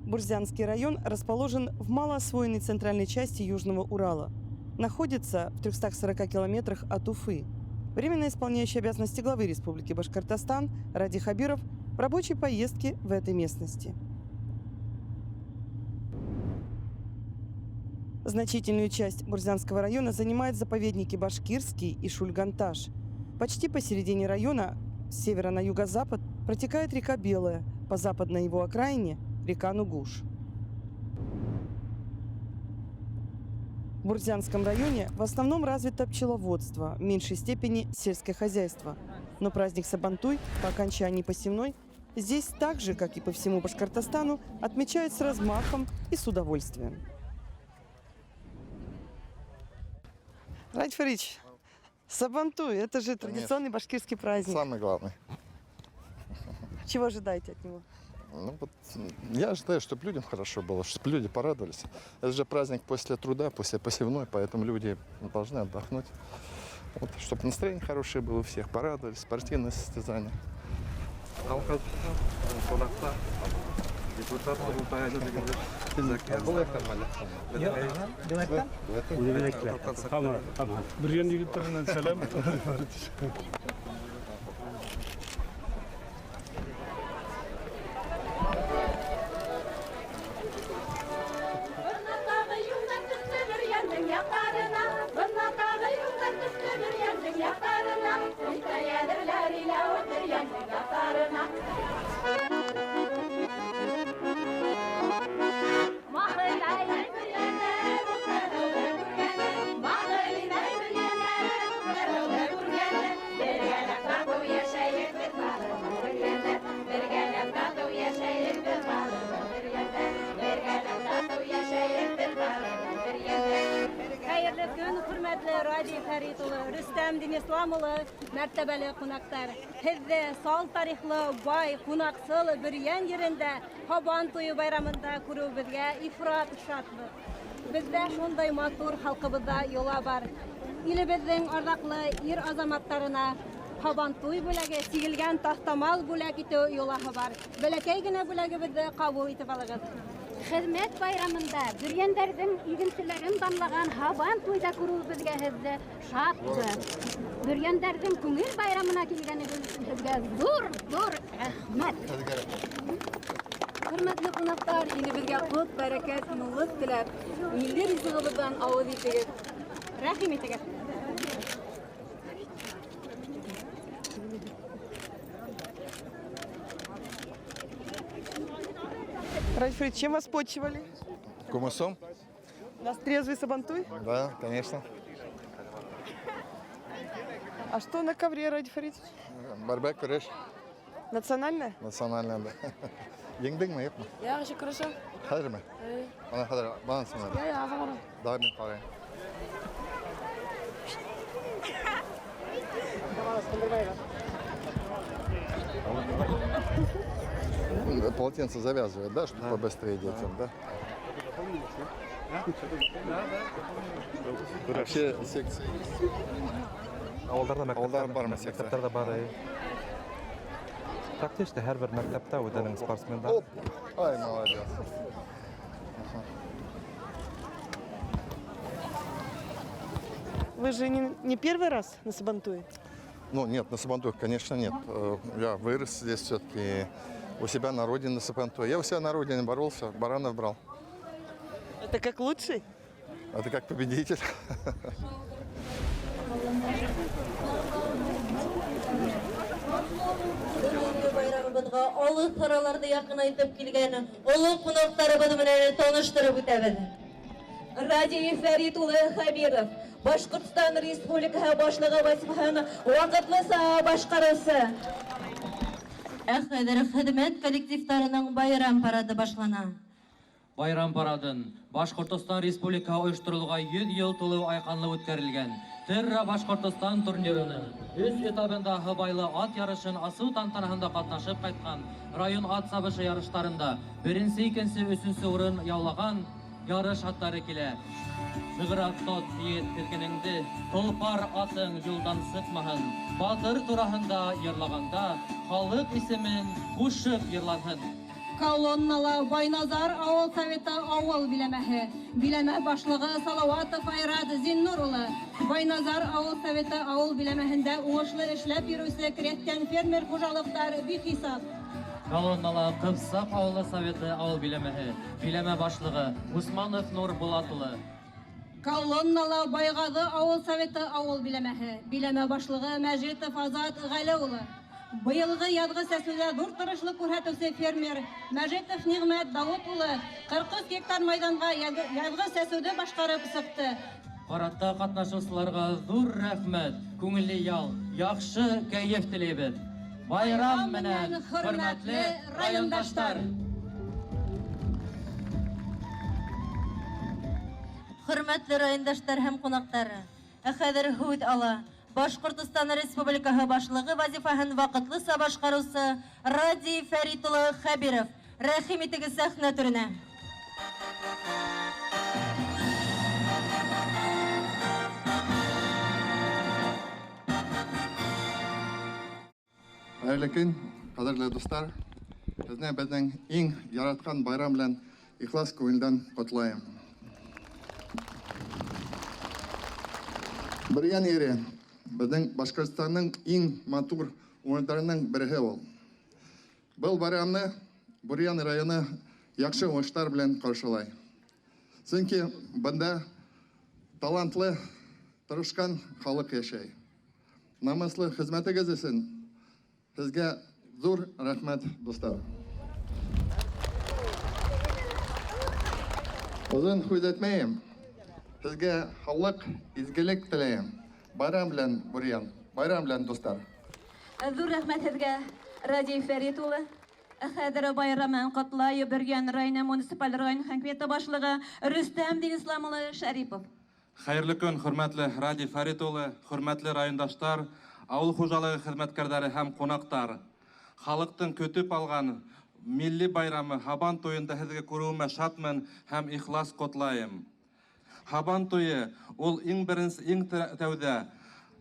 Бурзянский район расположен в малоосвоенной центральной части Южного Урала. Находится в 340 километрах от Уфы. Временно исполняющий обязанности главы Республики Башкортостан Ради Хабиров в рабочей поездке в этой местности. Значительную часть Бурзянского района занимают заповедники Башкирский и Шульганташ. Почти посередине района, с севера на юго-запад, протекает река Белая, по западной его окраине – река Нугуш. В Бурзянском районе в основном развито пчеловодство, в меньшей степени сельское хозяйство. Но праздник Сабантуй по окончании посевной здесь так же, как и по всему Башкортостану, отмечают с размахом и с удовольствием. Ради Фарич, Сабантуй – это же традиционный башкирский праздник. Самый главный. Чего ожидаете от него? Ну, вот, я ожидаю, чтобы людям хорошо было, чтобы люди порадовались. Это же праздник после труда, после посевной, поэтому люди должны отдохнуть. Вот, чтобы настроение хорошее было у всех, порадовались, спортивные состязания. Hayırlı gün, hürmetli Raci Feritulu, Rüstem Denislamılı, mertebeli konaklar. Sizde sal tarihli, bay, konaksıl bir yan yerinde Habantuyu bayramında kuru bizge ifrat şartlı. Bizde şunday matur halkımızda yola var. İlimizin ardaklı ir azamatlarına Habantuy bölege sigilgen tahtamal bölege ite yolahı var. Belekeygine bölege bizde kabul ite balığız. Hizmet bayramında bürgenlerden igintilerin damlagan haban tuyda kuru bizge hizde şartlı. Bürgenlerden kumir bayramına kelgenimiz hizge dur rahmet. Hürmetli konaklar, ilimizge kut, bereket, mulluk diler. Milli rizqımızdan avuz etiniz. Rahim etiniz. Ради Фарич, чем вас почивали? Кумысом? У нас трезвый Сабантуй? Да, конечно. А что на ковре, Ради Фарич? Барбек, күреш. Национальное? Национальный, да. Еңдің ме, еп ме? Yaxşı kuruşum. Қадыр ме? Ана қадыр, баған сыңар. Ya azamana. Дай мен қарайын. Полотенце завязывают, да, чтобы побыстрее детям, да? Вообще секция есть? Ауылдарда бар ма секция? мектептерде бар. Практически һәр бер мәктәптә үзенең спортсмендар. Оп! Ай, молодец. Вы же не первый раз на Сабантуе? Ну, нет, на Сабантуе, конечно, нет. Я вырос здесь все-таки у себя на родине на Сабантуе. Я у себя на родине боролся, баранов брал. Это как лучший? А ты как победитель. Bayramımızga alı sıralarda yakınaytıp kilgeni ulu konaklarımız bilen tanıştırıp ötebez. Raci Feritulu Habirov, Башкортстан Республикасы башлыгы вазифаһын вакытлыса башкарасы. Хәзер хезмәт коллективларының байрам парады башлана. Байрам парадын Башкортостан Республика оештырылуга 100 ел тулуу айканлы үткәрелгән. Терра Башкортостан турнирының үз этабындагы байлы ат ярышын асуу тантанаһында катнашып кайткан район ат сабышы ярыштарында беренче, икенче, өченче урын яулаган ярыш аттары килә. Шыгырак тот ет тиргенеңде, толпар атың юлдан сыкмаһын. Батыр тураһында йырлаганда халык исемен кушып йырланһын. Колоннала Байназар авыл советы авыл биләмәһе. Биләмә башлыгы Салаватов Айрат Зиннур улы. Байназар авыл советы авыл биләмәһендә уңышлы эшләп йөрүче крестьян фермер хуҗалыклары бихисап. Колоннала Кыпсак авылы советы авыл биләмәһе. Биләмә башлыгы Усманов Нур Булатулы. Колоннала Байгазы авыл советы авыл биләмәһе. Биләмә башлыгы Мәҗитов Азат Галә улы. Быелгы язгы сәсүдә зур тырышлык күрсәтүче фермер Мәҗитов Нигъмәт Давыт улы 43 гектар майданга язгы сәсүде башкарып сыкты. Парадта катнашучыларга зур рәхмәт, күңелле ял, яхшы кәеф теләйбез. Байрам менән, хөрмәтле райондашлар! Хөрмәтле райондашлар һәм кунаклар, хәзер һүз ала Башкортстан Республикаһы башлыгы вазифаһын вакытлыча башкаручы Ради Фәрит улы Хәбиров. Рәхим итегез сәхнә түренә. Хәерле көн, кадерле дуслар. Сезне безнең иң яраткан байрам белән ихлас күңелдән котлаем. Бөрьян ере безнең Башкортстанның иң матур уңышларының бере ул. Был байрамны Бөрьян районы яхшы уңышлар белән каршылай. Чөнки бында талантлы, тырышкан халык яшәй. Намыслы хезмәтегез өчен сезгә зур рәхмәт, дуслар. Озын сүз әйтмәйем. Сезгә халык изгелек теләйем. Байрам белән Бөрьян, байрам белән дуслар. Зур рәхмәт сезгә, Ради Фәрит улы. Хәзер байрамын котлай Бөрьян районы муниципаль район хакимияте башлыгы Рөстәм Денислам улы Шәрипов. Хәерле көн, хөрмәтле Ради Фәрит улы, хөрмәтле райондашлар, авыл хуҗалыгы хезмәткәрләре һәм кунаклар. Халыктың көтеп алган милли байрамы Хабан туенда һезгә күрүемә шатмын һәм ихлас котлайым. Хабан туе ул иң беренче, иң тәүдә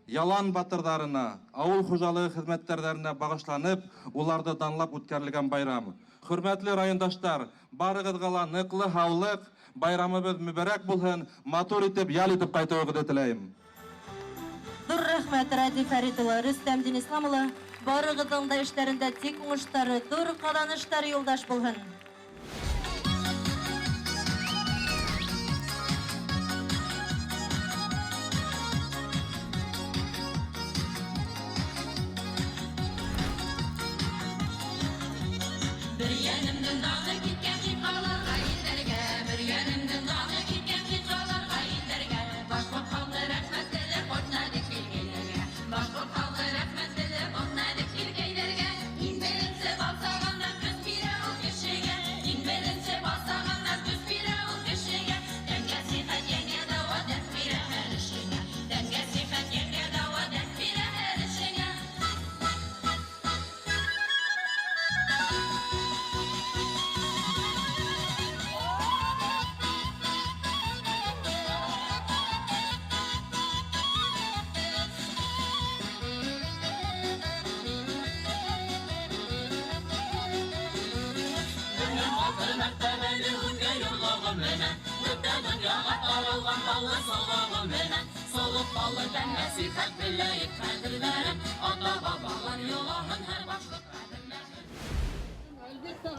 ялан батырдарына, авыл хуҗалыгы хезмәткәрләренә багышланып, уларды данлап үткәрелгән байрам. Хөрмәтле райондашлар, барыгызга ныклы һаулык, байрамыбыз мүбәрәк булсын, матур итеп, ял итеп кайтуыгызды теләйм. Зур рәхмәт Ради Фәрит улы, Рөстәм Денислам улы. Барыгызның да эшләрендә тик уңышлары, зур казанышлар юлдаш булсын.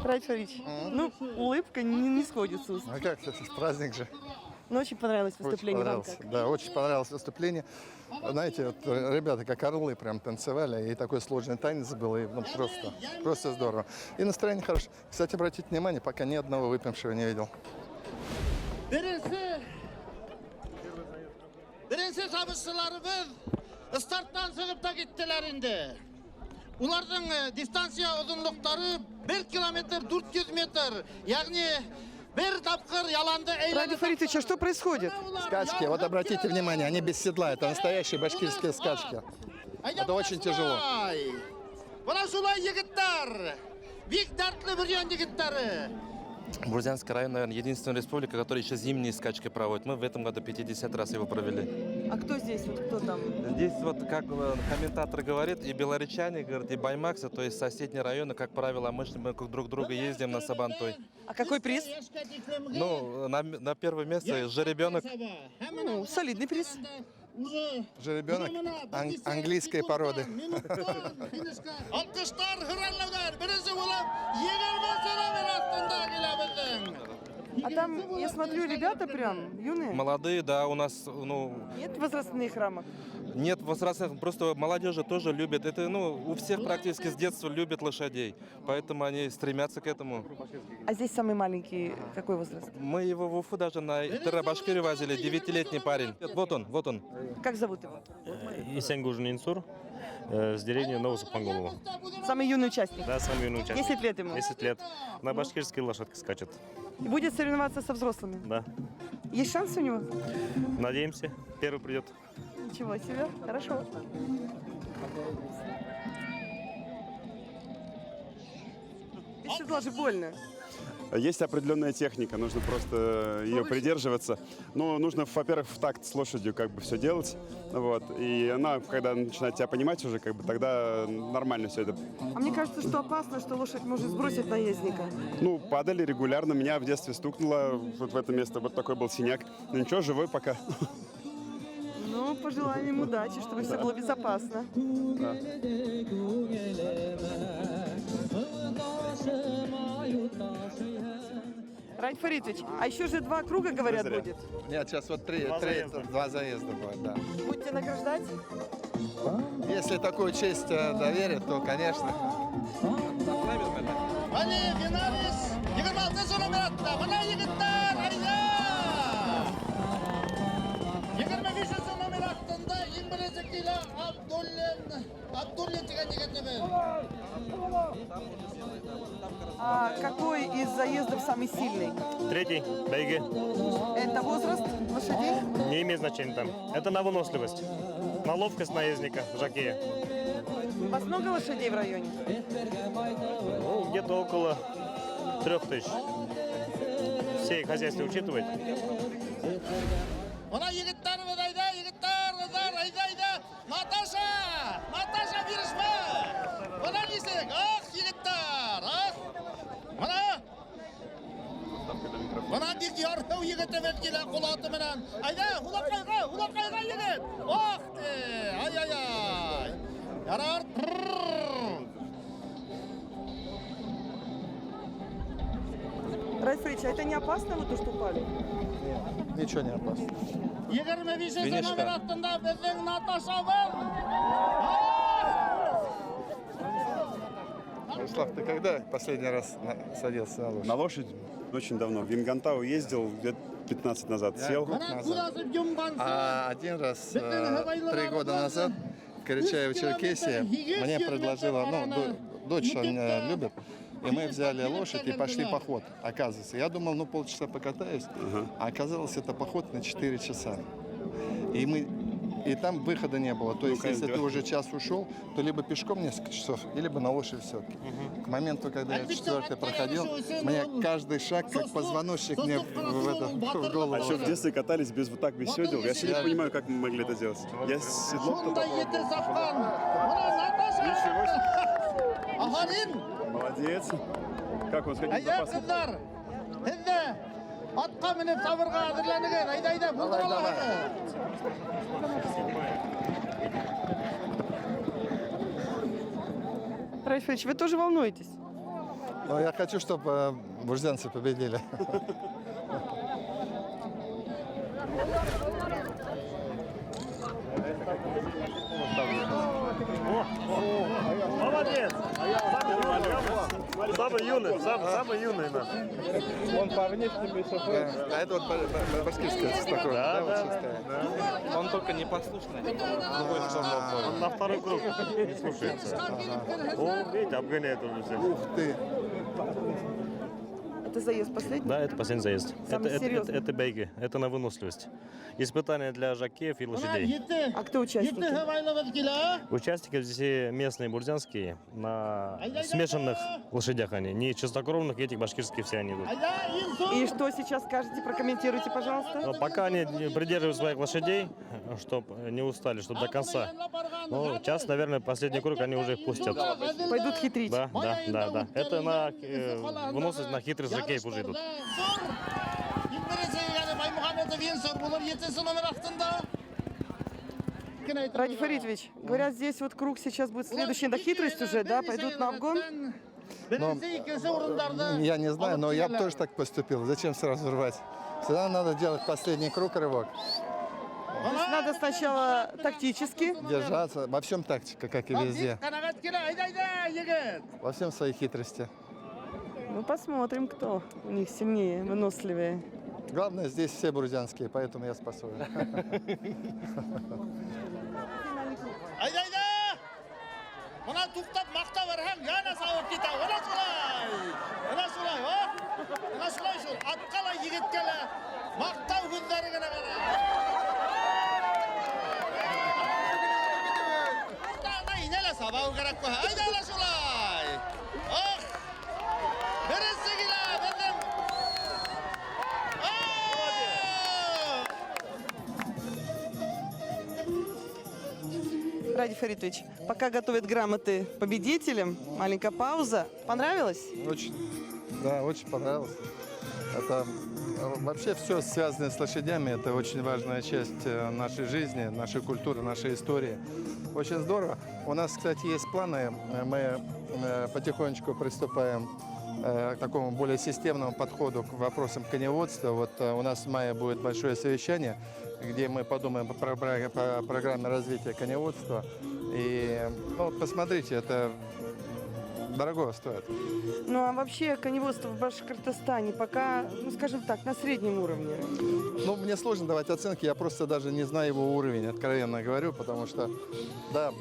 Ради Фаридович, ну, улыбка не сходит с уст. А как, праздник же. Но очень понравилось Очень выступление вам. понравилось. Как? Да, очень понравилось выступление. Знаете, вот, ребята как орлы прям танцевали, и такой сложный танец был, и ну, просто здорово. И настроение хорошее. Кстати, обратите внимание, пока ни одного выпившего не видел. Birinci sabırsızlarımız starttan çıkıp da gittiler indi. Onların distansiya uzunlukları 1 kilometre 400 metre. Yani bir tapkır yalanda Ради eğlenip... Фаридович, а что происходит? Скачки, вот обратите внимание, они без седла, это настоящие башкирские скачки. Это очень тяжело. Bana şulay yigitler, büyük dertli Büryan yigitleri. Бурзянский район, наверное, единственная республика, которая еще зимние скачки проводит. Мы в этом году 50 раз его провели. А кто здесь? Вот кто там? Здесь вот, как комментатор говорит, и белоречане, говорит, и Баймаксы, то есть соседние районы, как правило, мы друг друга ездим на Сабантуй. А какой приз? Ну, на первое место жеребенок. Ну, солидный приз. Жеребенок английской породы. Alkışlar, hürriyetler, birisi olan 20 sene altında gelebildin. А там, я смотрю, ребята прям юные. Молодые, да, у нас, ну, Нет возрастных рамок. нет возрастных, просто молодежи тоже любят. Это, ну, у всех практически с детства любят лошадей, поэтому они стремятся к этому. А здесь самый маленький какой возраст? Мы его в Уфу даже на Терра-Башкирию возили, 9-летний парень. Вот он, вот он. Как зовут его? Исенгужин Инсур с деревни Новосупанголова. Самый юный участник. Да, самый юный участник. 10 лет ему. 10 лет. На башкирской лошадке скачет. И будет соревноваться со взрослыми. Да. Есть шанс у него? Надеемся, первый придет. Ничего себе. Хорошо. Без седла же больно. Есть определенная техника, нужно просто ее придерживаться. Но нужно, во-первых, в такт с лошадью как бы все делать. Вот. И она, когда начинает тебя понимать уже, как бы тогда нормально все это. А мне кажется, что опасно, что лошадь может сбросить наездника. Ну, падали регулярно. Меня в детстве стукнуло вот в это место. Вот такой был синяк. Но ничего, живой пока. Ну, пожелаем им удачи, чтобы все было безопасно. Да. Райт Фаритович, а еще же 2 круга, говорят, Зря. будет. Нет, сейчас вот два заезда будет, да. Будете награждать? Если такую честь доверят, то, конечно. Hani finalist 26 numaratta. Bana yigitler hayda. 25 numarattında İngilizce ile Abdullin degan yigitni ben. А какой из заездов самый сильный? Третий, Бейге. Это возраст лошадей? Не имеет значения там. Это на выносливость. На ловкость наездника, жокея. У вас много лошадей в районе? Ну, где-то около 3000. Все хозяйства учитывать. Bana yigitler ve hayda yigitler kızlar hayda hayda. Natasha birişme. Bana desek ah yigitler ah. Bana bir yarı yigitler vetkile kulatı menen. Hayda hulakayga yigit. Oh de ay ay ay. Yarar. Райт Фаритович, а это не опасно, вот то, что упали? Ничего не опасно. 25 Финишка. numarattında bizim Natasha var. Ярослав, ты когда последний раз садился на лошадь? На лошадь очень давно. В Ингантау ездил лет 15 назад. Сел. Bana kulası cumbansı. А один раз, 3 года назад, в Карачаево-Черкесии, мне предложила, ну, дочь меня любит, и мы взяли лошадь и пошли поход, оказывается. Я думал, ну, полчаса покатаюсь, а оказалось, это поход на 4 часа. И там выхода не было. То есть, если ты уже час ушел, то либо пешком несколько часов, либо на лошади все-таки. К моменту, когда я 4-й проходил, мне каждый шаг, как позвоночник, мне в голову. А еще в детстве катались без седел. Я сегодня не понимаю, как мы могли это делать. Я седло Sonda yeter sapkan. Bana Natasha. Aharin. Молодец. Как он сходил в Hayda запас? kızlar. Hizde. Atqa minip sabırga hazırlanıgın. Hayda buldur Allah'ı. Райт Фаритович, вы тоже волнуетесь? Но я хочу, чтобы бурзянцы победили. Молодец! Самый юный, самый юный наш. Он по внешнему А это вот башкирская такое, да, вот шестая. Он только непослушный. Он на второй круг не слушается. О, видите, обгоняет уже всех. Ух ты! Это заезд последний? Да, это последний заезд. Самый серьезный? Это бейги, это на выносливость. Испытания для жокеев и лошадей. А кто участники? Участники здесь местные, бурзянские, на смешанных лошадях они. Не чистокровных, этих башкирских все они идут. И что сейчас скажете, прокомментируйте, пожалуйста. Но пока они придерживают своих лошадей, чтобы не устали, чтобы до конца. Ну, сейчас, наверное, последний круг они уже пустят. Пойдут хитрить. Да. Это на выносливость, на хитрый жокеев уже идут. Ради Фаритович, говорят, здесь вот круг сейчас будет следующий на хитрость уже, да? Пойдут на обгон? Я не знаю, но я бы тоже так поступил. Зачем сразу рвать? Всегда надо делать последний круг рывок. То есть надо сначала тактически. Держаться. Во всем тактика, как и везде. Во всем свои хитрости. Ну, посмотрим, кто у них сильнее, выносливее. Главное, здесь все бурзянские, поэтому я спасаю. Мына туктап мақта барһаң, яна сауып китә. Ана шулай, Ана шулай шул. Аткала егеткәлә мақтау күзләре генә гына. Ана инәлә сабау кирәк бу. Айда ана шулай. Ох! Беренче килә безнең. Ради Фаритович, пока готовят грамоты победителям, маленькая пауза. Понравилось? Очень понравилось. Это вообще все связанное с лошадями. Это очень важная часть нашей жизни, нашей культуры, нашей истории. Очень здорово. У нас, кстати, есть планы. Мы потихонечку приступаем к такому более системному подходу к вопросам коневодства. Вот у нас в мае будет большое совещание, где мы подумаем по программе развития коневодства. И посмотрите, это дорого стоит. Ну а вообще коневодство в Башкортостане пока, скажем так, на среднем уровне. Мне сложно давать оценки, я просто даже не знаю его уровень, откровенно говорю, потому что, да,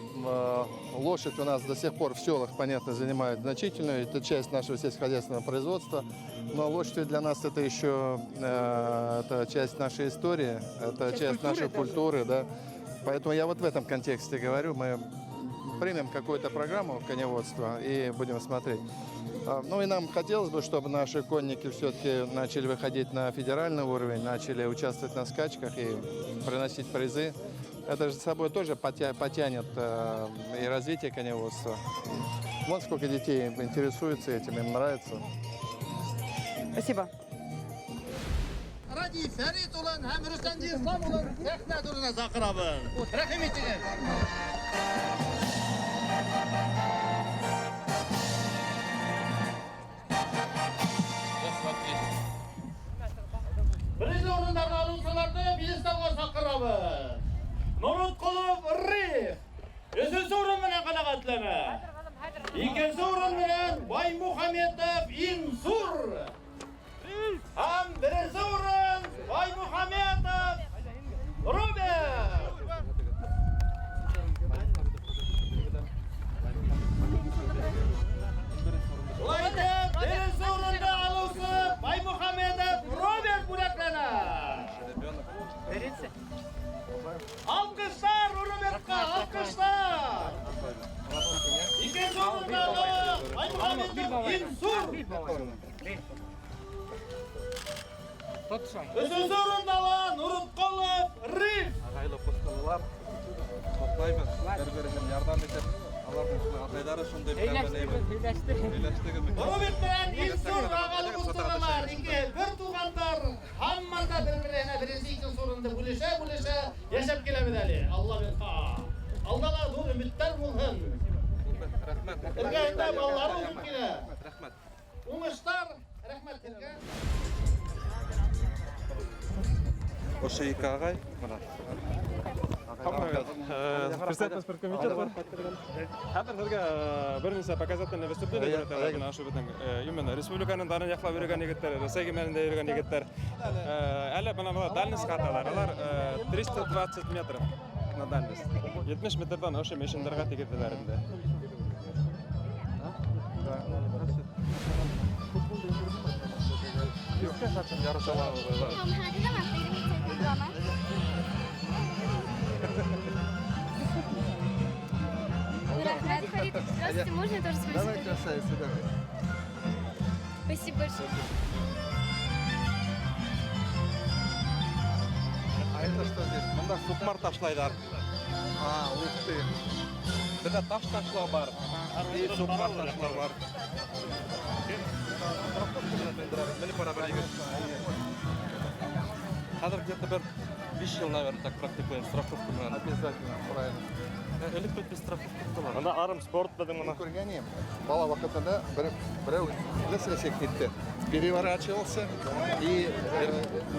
лошадь у нас до сих пор в селах, понятно, занимает значительную, это часть нашего сельскохозяйственного производства, но лошадь для нас это еще это часть нашей истории, это часть нашей культуры, да. Поэтому я вот в этом контексте говорю, мы примем какую-то программу коневодства и будем смотреть. Ну и нам хотелось бы, чтобы наши конники все-таки начали выходить на федеральный уровень, начали участвовать на скачках и приносить призы. Это же с собой тоже потянет и развитие коневодства. Вон сколько детей интересуются этим, им нравится. Спасибо. Ради Фәрит улын һәм Рөстәм Ислам улын сәхнә турына чакырабыз. Рәхим итегез. Birinci orunlarını alınsalardı Bilislav'a çakırabız. Nurutkulov Rif. Üçüncü orun bilen kanagatleme. İkinci orun bilen Bay Muhammedov İnsur. Ham birinci orun Bay Muhammedov Robert. Ulayda birinci orunda alısı Bay Muhammedov Robert Buraklan'a. Alkışlar Robert'ka, alkışlar. İkinci orunda Bay Muhammedov İnsur. Üçüncü orunda Nurutkulov Rif. Ағайлы қосқалылар, құттықтаймыз. Бір-біріне ярдам етіп, алардың ағайлары сондай Robert bilen İnsur ağalı Mustafa'lar, bir tuğanlar, hammanda birbirine birinci ikinci sorunda buluşa yaşap gelemedeli. Allah bir ha. Aldalar dur ümitler bulhun. Irgayında balları olup gile. Umışlar, rahmet Irgay. Осы екі ағай, мына. Президент паспорт комитет бар. Қазір бізге бірінші показательный выступление береді. Ашу біздің именно республиканың дарын яқлап жүрген егеттер, Ресей кемелінде жүрген егеттер. Әлі мына дальность қаталар. Олар 320 метров на дальность. 70 метрдан өші мешіндерға тегетілерінде. Здравствуйте, можно я тоже спросить? Давай, красавица, давай. Спасибо большое. А это что здесь? Мында сукмар ташлайлар. А, ух ты. Бізде таш ташлау бар. И сукмар ташлау бар. Мені пора бір егер. Қазір где-то бір 5 жыл, наверное, так практикуем страховку менен. Обязательно, правильно. Электр без страховки болады. Анда арым спорт беден мына. Көргенім, бала вақытында біреу лесесек кетті. Переворачивался и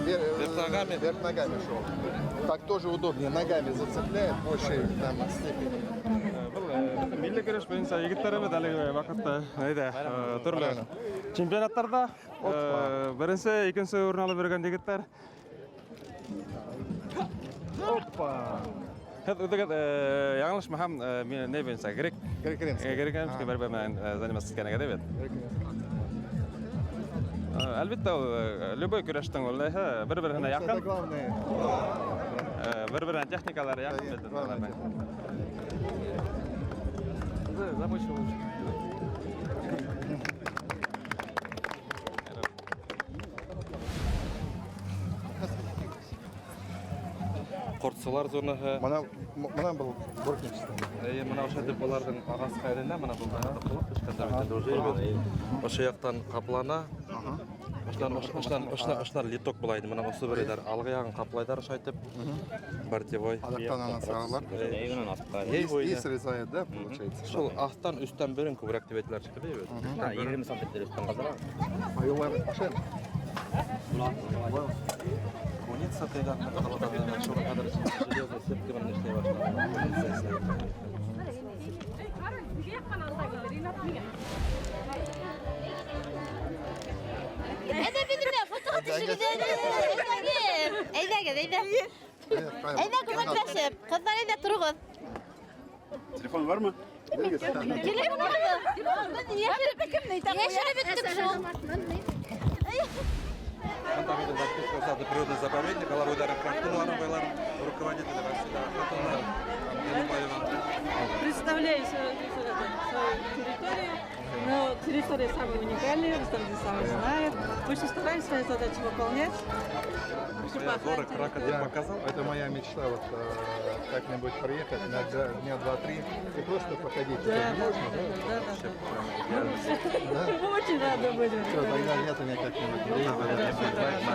вверх ногами шел. Так тоже удобнее, ногами зацепляет больше там степени. Бұл милли күреш бойынша егіттеріміз әлі вақытта түрлі чемпионаттарда бірінші, екінші орын алып берген егіттер. Опа! Яңылышмасам, мен не бойынша грек-римский борьбамен заниматься еткені деп еді. Әлбетте любой күрештің бір-біріне Это жақын, главное. бір-біріне техникалары жақын. Забочил лучше. Қортсылар зонаға. Мына был бортничество. Мына ошо депалардың ағасы қайрында, мына бұл бағада болып, ешқандай дружили. Ошо жақтан қаплана. Ошнар литок булайды. Мына осы бірейлер алғы жағын қаплайдар шайтып. Бортевой. Адақтан ана сағалар. И срезает, да, получается? Шол астан үстен бірін көбірек деп етілер шықты бейбет. 20 сантиметр үстен қазыра. Аюлар ашен. Куница тайдан қаладан шоға қадар железный сетки бірін іштей баштады. Эйдә бидеме, фотоға төшегез. Әйдәгез. Әйдә күмәкләшеп, кызлар әйдә торыгыз. Телефон бар ма? Телефон бар. Яшереп беттек шул. Антамида Записской сады природный заповедник, Аларудара Крахтинларом, Байларом, руководитель Василия Ахатовна, Представляю свою территорию, но территория самая уникальная, Рустам сам знает. Очень стараюсь свои задачи выполнять. Горы крокодил показал. Это моя мечта, вот как-нибудь приехать на дня 2-3 и просто походить. Да. Очень рада будем. Все, тогда нету никак-нибудь.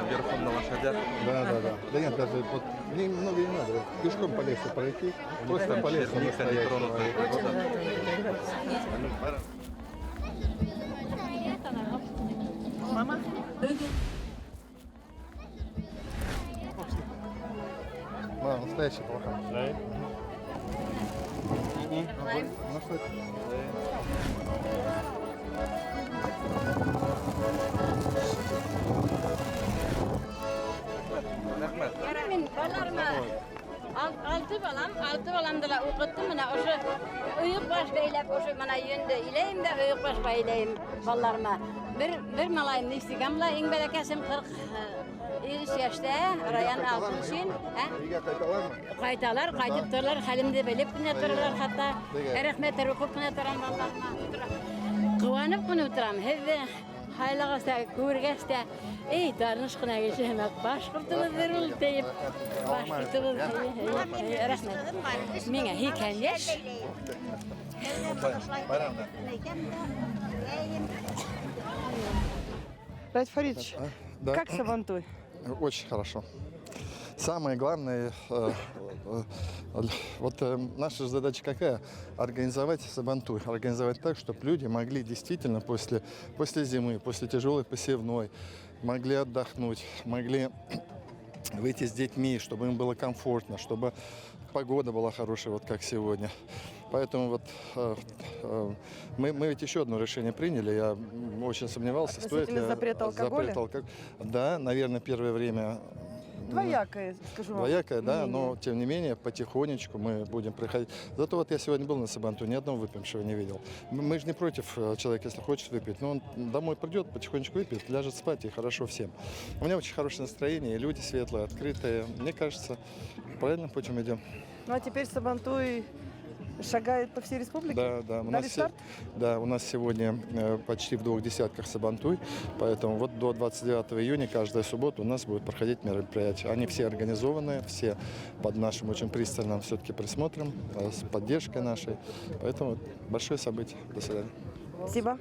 Верхом на лошадях. Да. Да нет, даже вот много не надо. Пешком по лесу пройти, просто по лесу не стоять. Мама? Мама, настоящий плохо. Ну что это? Min balarma altı balamda okuttum mana oşu uyuk baş beylep oşu mana yönde ileyim de uyuk baş beyleyim ballarma. Bir malayım istigamla in belekesim 40 yaşta rayan altın için kaytalar kaytıp durlar halimde belip ne durlar hatta rahmet okup ne duran ballarma kıvanıp bunu duram heve haylağasta kurgasta ey darnışkına geçemek başkurtumuz verul deyip başkurtumuz rahmet mine hiken yaş Радь Фаридович, Да. как Сабантуй? Очень хорошо. Самое главное, наша задача какая? Организовать Сабантуй. Организовать так, чтобы люди могли действительно после зимы, после тяжелой посевной, могли отдохнуть, могли выйти с детьми, чтобы им было комфортно, чтобы погода была хорошая, вот как сегодня. Поэтому мы ведь еще одно решение приняли. Я очень сомневался, стоит ли запрет алкоголя? Да, наверное, первое время Двоякое, скажу вам. Двоякое, да, мнение. но тем не менее потихонечку мы будем приходить. Зато вот я сегодня был на Сабантуе, ни одного выпившего не видел. Мы же не против человека, если хочет выпить, но он домой придет, потихонечку выпьет, ляжет спать, и хорошо всем. У меня очень хорошее настроение, и люди светлые, открытые. Мне кажется, правильным путем идем. Ну а теперь Сабантуй шагает по всей республике? Да, да. Дали старт? Да, у нас сегодня почти в 2 десятках Сабантуй, поэтому вот до 29 июня каждую субботу у нас будет проходить мероприятия. Они все организованные, все под нашим очень пристальным все-таки присмотром, с поддержкой нашей. Поэтому большое событие. До свидания. Спасибо.